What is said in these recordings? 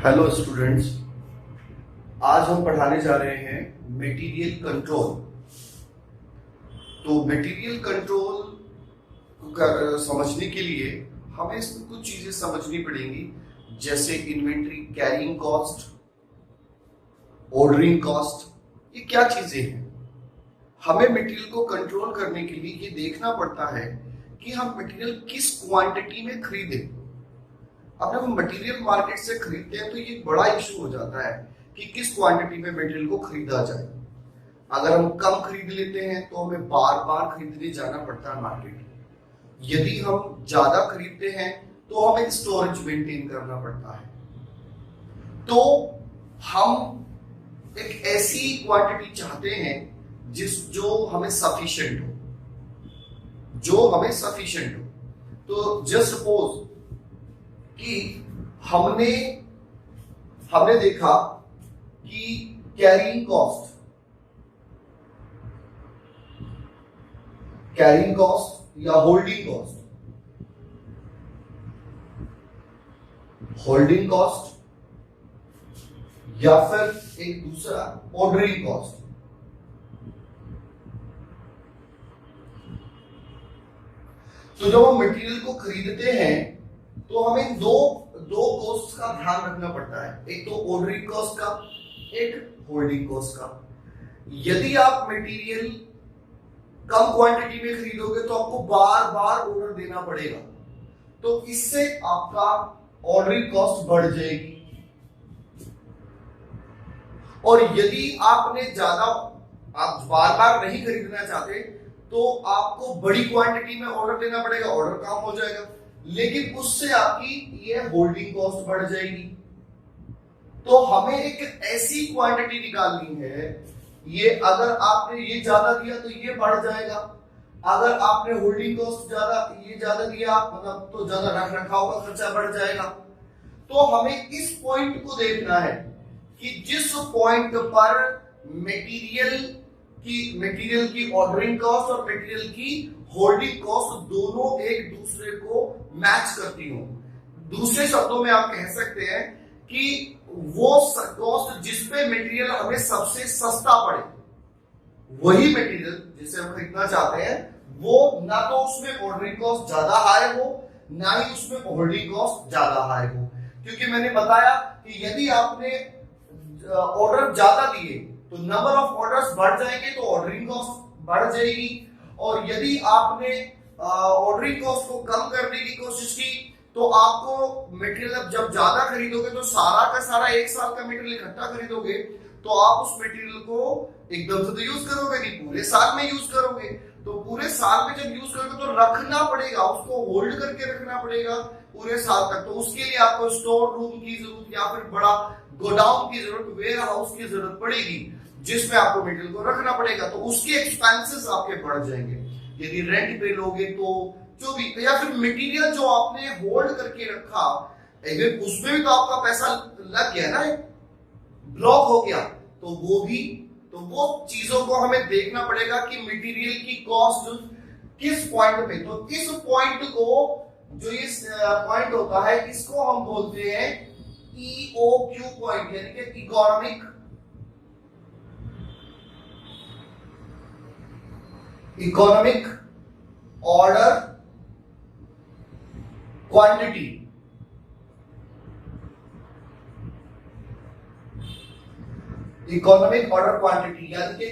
Hello students, आज हम पढ़ाने जा रहे हैं मटेरियल कंट्रोल। तो मटेरियल कंट्रोल समझने के लिए हमें इसमें कुछ चीजें समझनी पड़ेंगी, जैसे inventory carrying cost, ordering cost. ये क्या चीजें हैं? हमें मटेरियल को कंट्रोल करने के लिए ये देखना पड़ता है कि हम मटेरियल किस क्वांटिटी में खरीदें। अब जब हम मटेरियल मार्केट से खरीदते हैं तो ये बड़ा इशू हो जाता है कि किस क्वांटिटी में मटेरियल को खरीदा जाए। अगर हम कम खरीद लेते हैं तो हमें बार बार खरीदने जाना पड़ता है मार्केट। यदि हम ज्यादा खरीदते हैं तो हमें स्टोरेज मेंटेन करना पड़ता है। तो हम एक ऐसी क्वांटिटी चाहते हैं जो हमें सफिशिएंट हो, तो जस्ट सपोज कि हमने देखा कि कैरिंग कॉस्ट या होल्डिंग कॉस्ट या फिर एक दूसरा ऑर्डरिंग कॉस्ट। तो जब हम मटेरियल को खरीदते हैं तो हमें दो कॉस्ट का ध्यान रखना पड़ता है, एक तो ऑर्डरिंग कॉस्ट का, एक होल्डिंग कॉस्ट का। यदि आप मटेरियल कम क्वांटिटी में खरीदोगे तो आपको बार बार ऑर्डर देना पड़ेगा, तो इससे आपका ऑर्डरिंग कॉस्ट बढ़ जाएगी। और यदि आप बार बार नहीं खरीदना चाहते तो आपको बड़ी क्वांटिटी में ऑर्डर देना पड़ेगा, ऑर्डर कम हो जाएगा, लेकिन उससे आपकी ये होल्डिंग कॉस्ट बढ़ जाएगी। तो हमें एक ऐसी क्वांटिटी निकालनी है, ये अगर आपने ये ज्यादा दिया तो ये बढ़ जाएगा, अगर आपने होल्डिंग कॉस्ट ज्यादा दिया मतलब तो ज्यादा रख रखाव का खर्चा बढ़ जाएगा। तो हमें इस पॉइंट को देखना है कि जिस पॉइंट पर मटेरियल की ऑर्डरिंग कॉस्ट और मटेरियल की होल्डिंग कॉस्ट दोनों एक दूसरे को मैच करती हो। दूसरे शब्दों में आप कह सकते हैं कि वो कॉस्ट जिसपे मटेरियल हमें सबसे सस्ता पड़े, वही मटेरियल जिसे हम खरीदना चाहते हैं, वो ना तो उसमें ऑर्डरिंग कॉस्ट ज्यादा हाई हो, ना ही उसमें होल्डिंग कॉस्ट ज्यादा हाई हो। क्योंकि मैंने बताया कि यदि आपने ऑर्डर ज्यादा दिए तो नंबर ऑफ ऑर्डर्स बढ़ जाएंगे, तो ऑर्डरिंग कॉस्ट बढ़ जाएगी। और यदि आपने ऑर्डरिंग कॉस्ट को कम करने की कोशिश की तो आपको मटेरियल जब ज्यादा खरीदोगे तो सारा का सारा एक साल का मटेरियल इकट्ठा खरीदोगे, तो आप उस मटेरियल को एकदम से तो यूज करोगे नहीं, पूरे साल में यूज करोगे। तो पूरे साल में जब यूज करोगे तो रखना पड़ेगा, उसको होल्ड करके रखना पड़ेगा पूरे साल तक। तो उसके लिए आपको स्टोर रूम की जरूरत या फिर बड़ा गोडाउन की जरूरत, वेयर हाउस की जरूरत पड़ेगी, जिसमें आपको मटेरियल को रखना पड़ेगा। तो उसके एक्सपेंसेस आपके बढ़ जाएंगे। यदि रेंट पे लोगे तो जो भी, या फिर मटेरियल जो आपने होल्ड करके रखा उसमें भी तो आपका पैसा लग गया ना, ब्लॉक हो गया, तो वो चीजों को हमें देखना पड़ेगा कि मटेरियल की कॉस्ट किस पॉइंट पे। तो इस पॉइंट को, जो ये पॉइंट होता है, इसको हम बोलते हैं EOQ पॉइंट, यानी कि economic order quantity. Economic order quantity यानी कि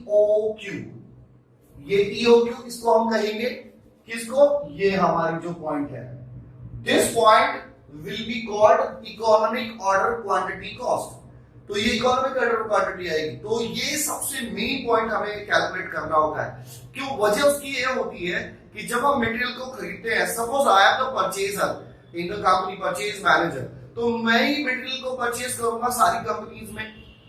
EOQ। ये EOQ इसको हम कहेंगे किसको? ये हमारी जो पॉइंट है, this point will be called economic order quantity cost. तो ये इकोनॉमिक ऑर्डर क्वांटिटी आएगी। तो ये सबसे मेन पॉइंट हमें कैलकुलेट करना होता है। क्यों? वजह उसकी ये होती है कि जब हम मटेरियल को खरीदते हैं, suppose I am the purchaser in the company, purchase manager, तो मैं ही मटेरियल को परचेज करूंगा सारी कंपनीज में।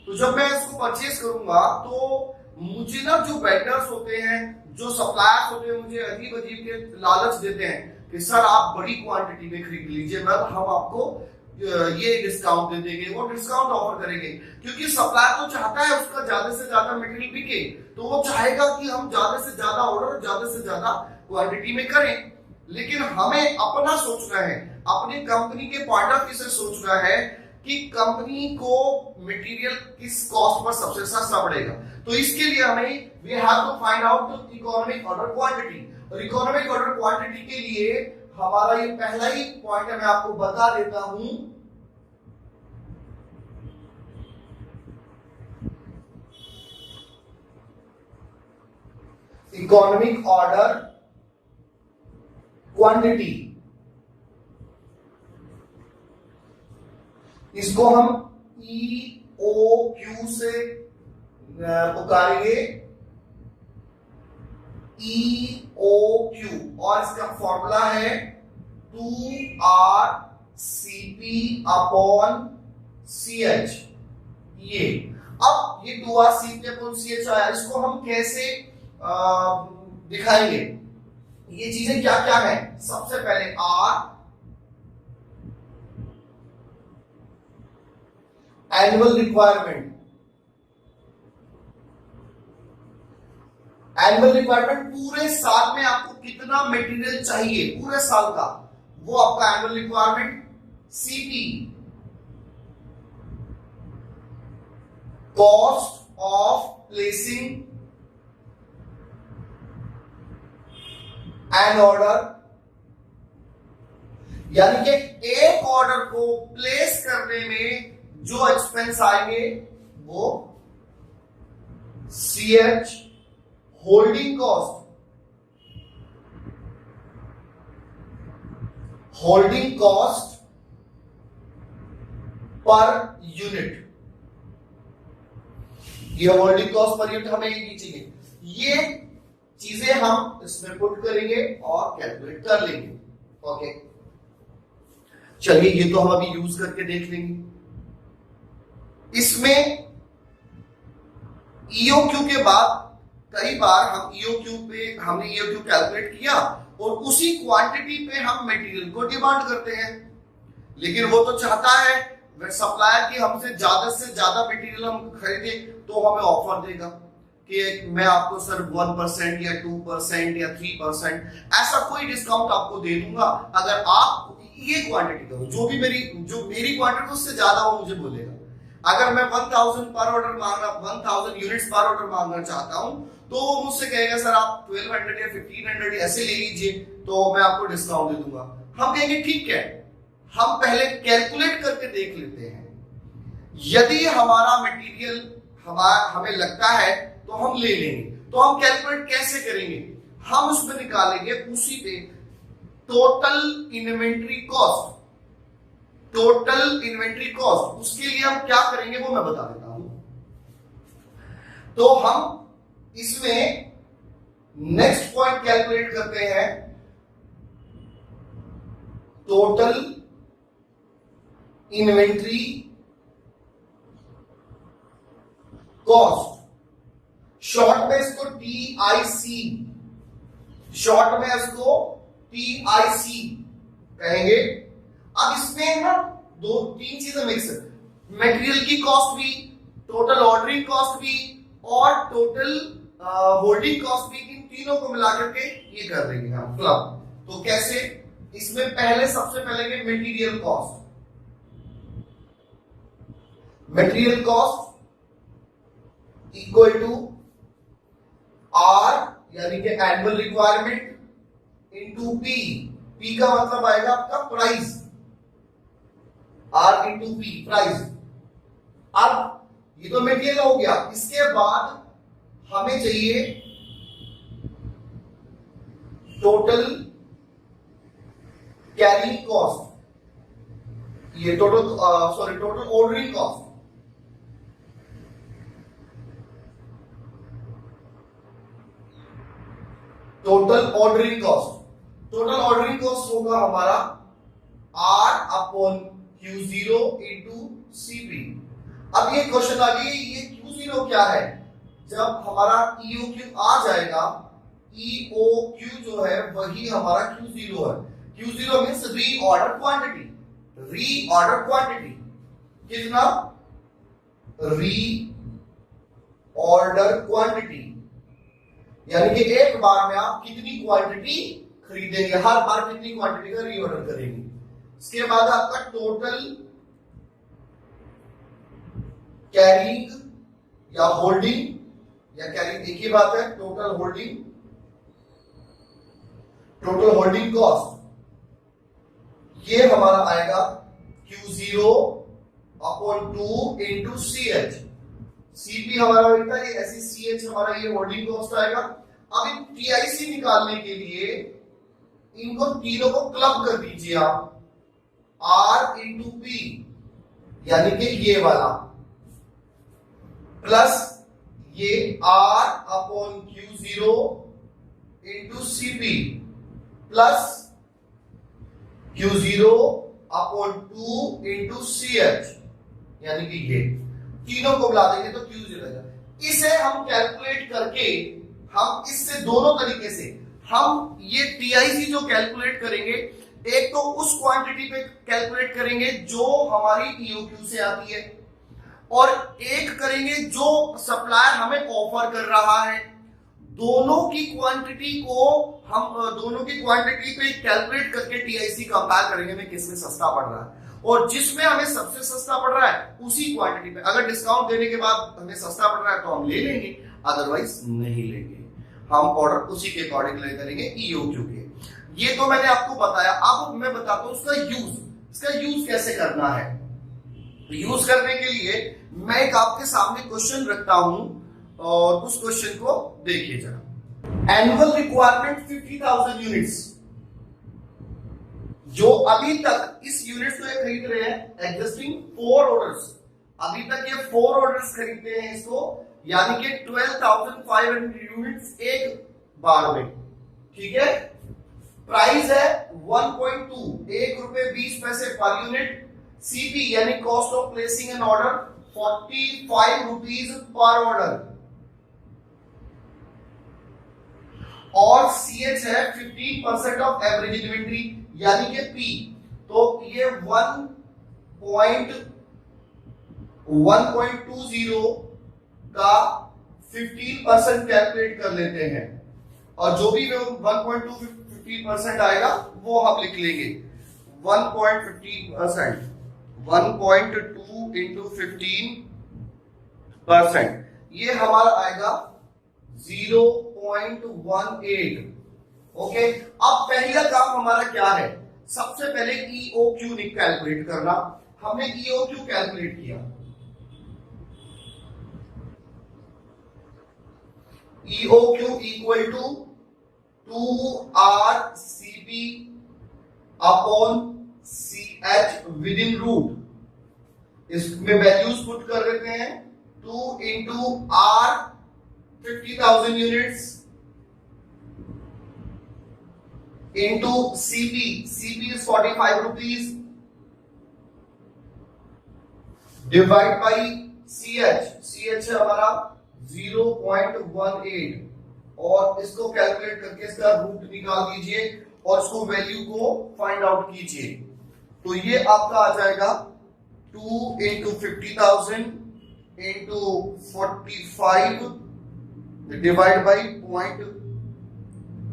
तो जब मैं इसको परचेज करूंगा तो मुझे ना जो वेंडर्स होते हैं, जो सप्लायर्स होते हैं, मुझे अजीब के लालच देते हैं कि सर आप बड़ी क्वांटिटी में खरीद लीजिए, हम आपको ये डिस्काउंट दे देंगे, वो डिस्काउंट ऑफर करेंगे। क्योंकि सप्लायर तो चाहता है उसका ज्यादा से ज्यादा मटेरियल बिके, तो वो चाहेगा कि हम ज्यादा से ज्यादा ऑर्डर ज्यादा से ज्यादा क्वांटिटी में करें। लेकिन हमें अपना सोचना है, अपनी कंपनी के पॉइंट ऑफ व्यू से सोचना है कि कंपनी को मटेरियल किस कॉस्ट पर सबसे सस्ता पड़ेगा। तो इसके लिए हमें we have to find out economic order quantity, और इकोनॉमिक ऑर्डर क्वांटिटी के लिए हमारा ये पहला ही पॉइंट है, मैं आपको बता देता हूं। इकोनॉमिक ऑर्डर क्वांटिटी, इसको हम EOQ से पुकारेंगे, EOQ, और इसका फॉर्मूला है 2RCP/CH। ये अब ये 2RCP/CH आया, इसको हम कैसे दिखाएंगे? ये चीजें क्या क्या है? सबसे पहले R annual requirement, annual requirement पूरे साल में आपको कितना मटेरियल चाहिए पूरे साल का, वो आपका annual requirement. CP cost of placing an order, यानी कि एक ऑर्डर को प्लेस करने में जो एक्सपेंस आएंगे वो CH holding cost, holding cost per unit, ये होल्डिंग कॉस्ट पर यूनिट हमें ये चाहिए। ये चीजें हम इसमें पुट करेंगे और कैलकुलेट कर लेंगे। ओके, चलिए ये तो हम अभी यूज करके देख लेंगे। इसमें EOQ के बाद कई बार हम हमने EOQ कैलकुलेट किया और उसी क्वांटिटी पे हम मटेरियल को डिमांड करते हैं, लेकिन वो तो चाहता है सप्लायर कि हमसे से ज्यादा मटेरियल हम खरीदे तो हमें ऑफर देगा कि मैं आपको सर 1% या 2% या 3% ऐसा कोई डिस्काउंट आपको दे दूंगा अगर आप ये क्वांटिटी करो। जो मेरी क्वांटिटी उससे ज्यादा वो मुझे बोलेगा। अगर मैं 1000 पर ऑर्डर मांगना 1000 यूनिट्स पर ऑर्डर मांगना चाहता हूं तो वो मुझसे कहेगा सर आप 1200 या 1500 ऐसे ले लीजिए तो मैं आपको डिस्काउंट दे दूंगा। हम कहेंगे ठीक है, हम पहले कैलकुलेट करके देख लेते हैं, यदि हमारा मटेरियल हमें लगता है तो हम ले लेंगे। तो हम कैलकुलेट कैसे करेंगे? हम उसमें निकालेंगे उसी पे total inventory cost, total inventory cost. उसके लिए हम क्या करेंगे वो मैं बता देता हूं। तो हम इसमें नेक्स्ट पॉइंट कैलकुलेट करते हैं, टोटल इन्वेंट्री कॉस्ट, शॉर्ट में इसको TIC, शॉर्ट में इसको TIC कहेंगे। अब इसमें ना तीन चीजें मिक्स है, मटेरियल की कॉस्ट भी, टोटल ऑर्डरिंग कॉस्ट भी और टोटल होल्डिंग कॉस्ट भी, इन तीनों को मिलाकर के ये कर देंगे हम क्लब। तो कैसे? इसमें सबसे पहले material cost, material cost equal to R यानी कि एनुअल रिक्वायरमेंट इनटू P का मतलब आएगा आपका price, R into P price. अब ये तो मटेरियल हो गया, इसके बाद हमें चाहिए टोटल कैरिंग कॉस्ट, ये total ordering cost, total ordering cost. Total ordering cost होगा हमारा R/Q0 इंटू CP। अब ये क्वेश्चन आ गया, ये Q0 क्या है? जब हमारा EOQ आ जाएगा, EOQ जो है वही हमारा Q0 है। Q0 means reorder quantity, reorder quantity कितना? रीऑर्डर क्वांटिटी यानी कि एक बार में आप कितनी क्वांटिटी खरीदेंगे, हर बार कितनी क्वांटिटी का रीऑर्डर करेंगे। इसके बाद आपका टोटल कैरिंग या होल्डिंग, या कैरिंग एक ही बात है, टोटल होल्डिंग कॉस्ट, ये हमारा आएगा Q0 upon 2 into CH। CP हमारा बेटा ये ऐसी CH हमारा ये होल्डिंग कॉस्ट आएगा। अब इन TIC निकालने के लिए इनको तीनों को क्लब कर दीजिए आप, R इंटू P यानी कि ये वाला, प्लस ये R upon Q0 into CP plus Q0 upon 2 into CH, यानी कि ये तीनों को मिला देंगे तो Q0 आएगा। इसे हम कैलकुलेट करके हम इससे दोनों तरीके से हम ये TIC जो कैलकुलेट करेंगे, एक तो उस क्वांटिटी पे कैलकुलेट करेंगे जो हमारी EOQ से आती है, और एक करेंगे जो सप्लायर हमें ऑफर कर रहा है। दोनों की क्वांटिटी पे कैलकुलेट करके TIC कंपेयर करेंगे में किसमें सस्ता पड़ रहा है, और जिसमें हमें सबसे सस्ता पड़ रहा है उसी क्वांटिटी पे अगर डिस्काउंट देने के बाद हमें सस्ता पड़ रहा है तो हम ले लेंगे, अदरवाइज नहीं लेंगे। हम ऑर्डर उसी के अकॉर्डिंग करेंगे EOQ के। ये तो मैंने आपको बताया। अब मैं बताता हूं इसका यूज कैसे करना है। यूज करने के लिए मैं एक आपके सामने क्वेश्चन रखता हूं और उस क्वेश्चन को देखिए जरा। एनुअल रिक्वायरमेंट 50,000 यूनिट्स, जो अभी तक इस यूनिट्स को ये खरीद रहे हैं, एग्जिस्टिंग 4 ऑर्डर्स, अभी तक ये 4 ऑर्डर्स खरीदते हैं इसको, यानी कि 12,500 यूनिट्स एक बार में, ठीक है। प्राइस है 1.2, ₹1.20 पर यूनिट। CP यानी cost of placing an order 45 rupees per order, और CH है 15% ऑफ एवरेज इन्वेंट्री यानी कि P। तो ये 1.20 का 15% कैलकुलेट कर लेते हैं, और जो भी 1.2 आएगा वो हम लिख लेंगे। 1.15%, 1.2 इंटू 15%, ये हमारा आएगा 0.18। ओके, अब पहला काम हमारा क्या है? सबसे पहले EOQ कैलकुलेट करना। हमने EOQ कैलकुलेट किया, EOQ equal to 2RCP upon CH with in root. इसमें वैल्यूज पुट कर देते हैं। 2 into R 50,000 units into CP is 45 rupees divide by CH है हमारा 0.18, और इसको कैलकुलेट करके इसका रूट निकाल दीजिए और इसको वैल्यू को फाइंड आउट कीजिए। तो ये आपका आ जाएगा 2 इंटू 50,000 इंटू 45 डिवाइड बाई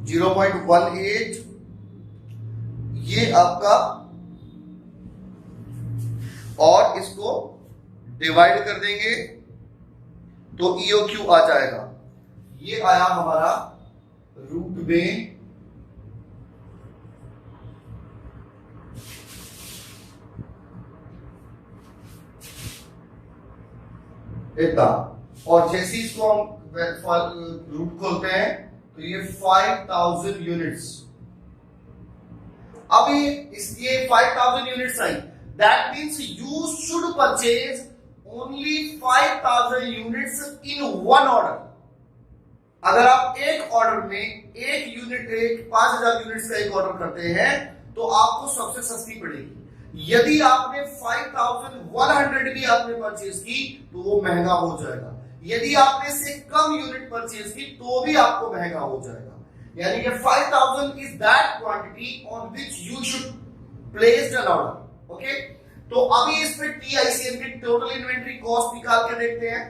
0.18, ये आपका, और इसको डिवाइड कर देंगे तो EOQ आ जाएगा। ये आया हमारा रूट में इतना, और जैसे इसको हम रूट खोलते हैं तो ये 5,000 यूनिट्स। अब ये 5,000 units I, that means you should purchase only 5,000 units in one order. अगर आप एक ऑर्डर में एक यूनिट, 5,000 यूनिट्स का एक ऑर्डर करते हैं तो आपको सबसे सस्ती पड़ेगी। यदि आपने 5,100 भी आपने परचेज की तो वो महंगा हो जाएगा। यदि आपने से कम यूनिट परचेज की तो भी आपको महंगा हो जाएगा। यानी कि 5,000 is that quantity on which you should place N order. Okay, तो अभी इस पे TIC की टोटल इन्वेंट्री कॉस्ट निकाल के देखते हैं।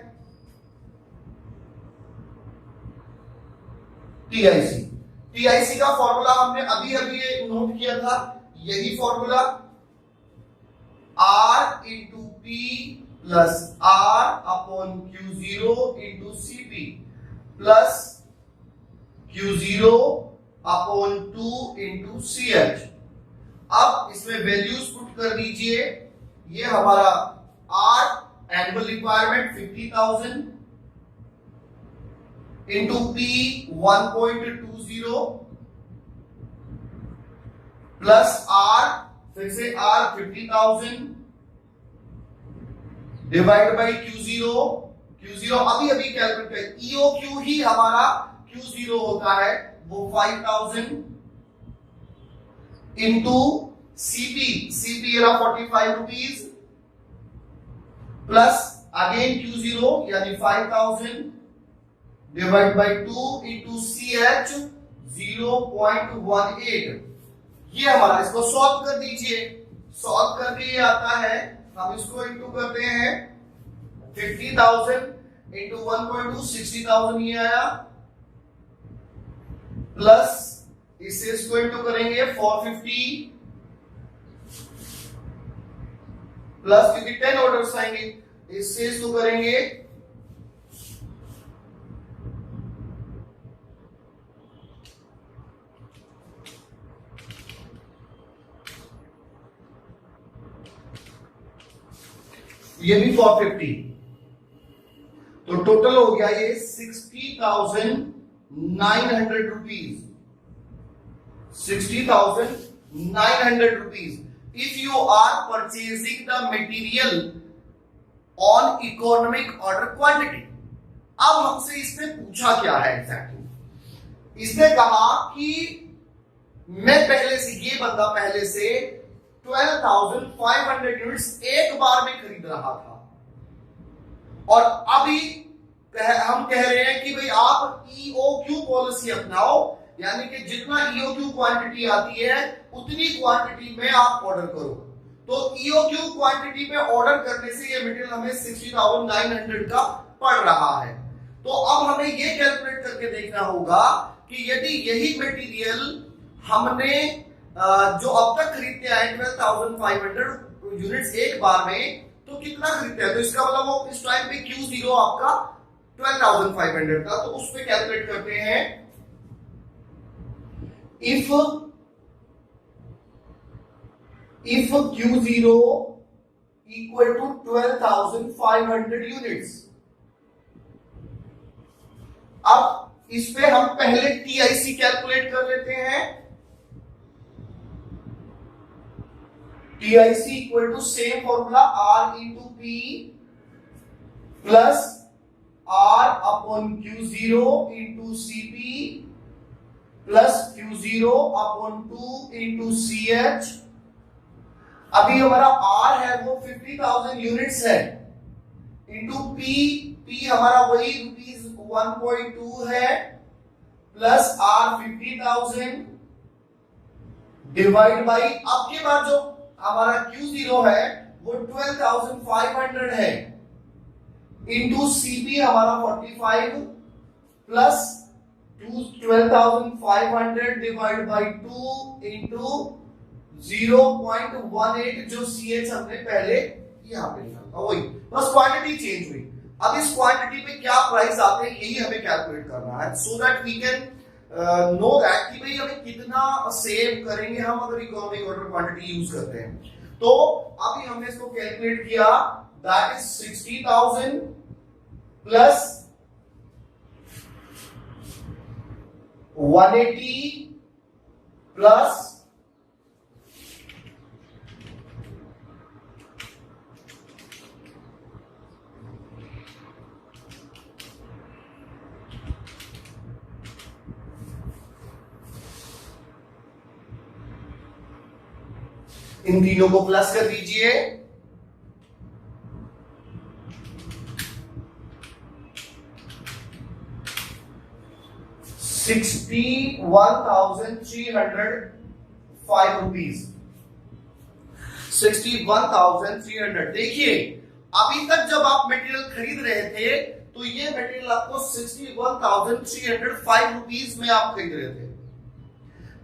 TIC का फॉर्मूला हमने अभी ये नोट किया था, यही formula, R into P plus R upon Q0 into CP plus Q0 upon 2 into CH। अब इसमें वैल्यूज पुट कर दीजिए। ये हमारा R annual requirement 50,000 into P 1.20 plus R, फिर से R 50,000 डिवाइड बाई Q0 अभी कैलकुलेट करें। EOQ ही हमारा Q0 होता है, वो 5,000 into CP era 45 rupees plus again Q0 यानी 5,000 डिवाइड बाई 2 इंटू CH 0.18। ये हमारा, इसको सॉल्व कर दीजिए। सॉल्व करके ये आता है, हम इसको इंटू करते हैं 50,000 इंटू 1.2 60,000 ये आया, प्लस इससे इसको इंटू करेंगे 450 प्लस, क्योंकि 10 ऑर्डर्स आएंगे, इससे इसको करेंगे ये भी 450, तो टोटल हो गया ये 60,900 rupees. 60,900 rupees if you are purchasing the material on economic order quantity। अब हमसे इसने पूछा क्या है एग्जैक्टली, इसने कहा कि मैं पहले से, ये बंदा पहले से 12,500 यूनिट्स एक बार में खरीद रहा था, और अभी हम कह रहे हैं कि भाई आप EOQ पॉलिसी अपनाओ, यानी कि जितना EOQ क्वांटिटी आती है उतनी क्वांटिटी में आप ऑर्डर करो। तो EOQ क्वांटिटी में ऑर्डर करने से ये मटेरियल हमें 60,900 का पड़ रहा है। तो अब हमें ये कैलकुलेट करके देखना होगा कि यदि यही मटेरियल हमने जो अब तक खरीदते आए 12,500 यूनिट्स एक बार में, तो कितना खरीदते हैं। तो इसका मतलब वो इस टाइम पे Q0 आपका 12,500 था, तो उस पे कैलकुलेट करते हैं। if Q0 equal to 12,500 units, अब इस पे हम पहले TIC कैलकुलेट कर लेते हैं। TIC equal to same formula R into P plus R upon Q0 into CP plus Q0 upon 2 into CH। अभी हमारा R है वो 50,000 यूनिट्स है, इंटू P हमारा वही रुपीज 1.2 है, प्लस R 50,000 डिवाइड बाई, अब के बाद जो हमारा Q0 है वो 12,500 है, इंटू CP हमारा 45 प्लस 12,500 डिवाइड बाई 2 इंटू 0.18 जो CH हमने पहले यहां पे लिखा था, वही बस क्वांटिटी चेंज हुई। अब इस क्वांटिटी पे क्या प्राइस आते हैं यही हमें कैलकुलेट करना है, so that we can know that कि भाई हमें कितना सेव करेंगे हम अगर इकोनॉमिक ऑर्डर क्वांटिटी यूज करते हैं। तो अभी हमने इसको कैलकुलेट किया, दैट इज 60,000 प्लस 180 प्लस इन तीनों को प्लस कर दीजिए, ₹61,305 61,300। देखिए अभी तक जब आप मटेरियल खरीद रहे थे तो ये मटेरियल आपको 61,305 रुपीज में आप खरीद रहे थे,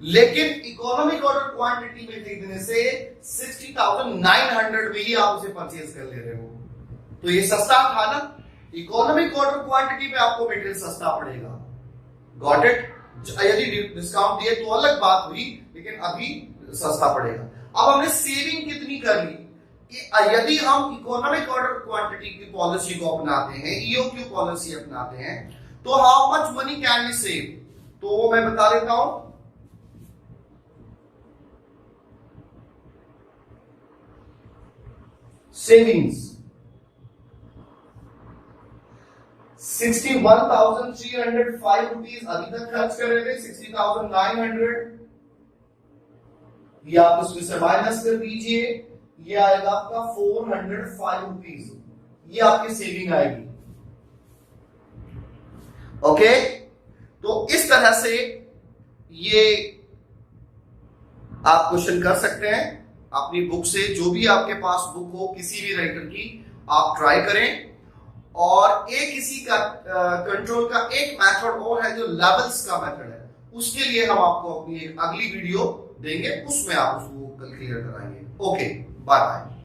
लेकिन इकोनॉमिक ऑर्डर क्वांटिटी में खरीदने से 60,900 में ही आप उसे परचेज कर ले रहे हो। तो ये सस्ता था ना, इकोनॉमिक ऑर्डर क्वांटिटी में आपको मटेरियल सस्ता पड़ेगा। Got it? यदि डिस्काउंट दिए तो अलग बात हुई, लेकिन अभी सस्ता पड़ेगा। अब हमने सेविंग कितनी कर ली कि यदि हम इकोनॉमिक ऑर्डर क्वांटिटी की पॉलिसी को अपनाते हैं, ईओक्यू पॉलिसी अपनाते हैं, तो how much money can we save? तो मैं बता देता हूं, सेविंग्स 61,305 रुपीज अभी तक खर्च कर रहे थे, 60,900, ये आप इसमें से माइनस कर दीजिए, ये आएगा आपका 405 रुपीज, ये आपकी सेविंग आएगी। ओके, तो इस तरह से ये आप क्वेश्चन कर सकते हैं अपनी बुक से, जो भी आपके पास बुक हो किसी भी राइटर की, आप ट्राई करें। और एक इसी का कंट्रोल का एक मेथड और है जो लेवल्स का मेथड है, उसके लिए हम आपको अपनी एक अगली वीडियो देंगे, उसमें आप उसको कल क्लियर कराएंगे। Okay, bye bye.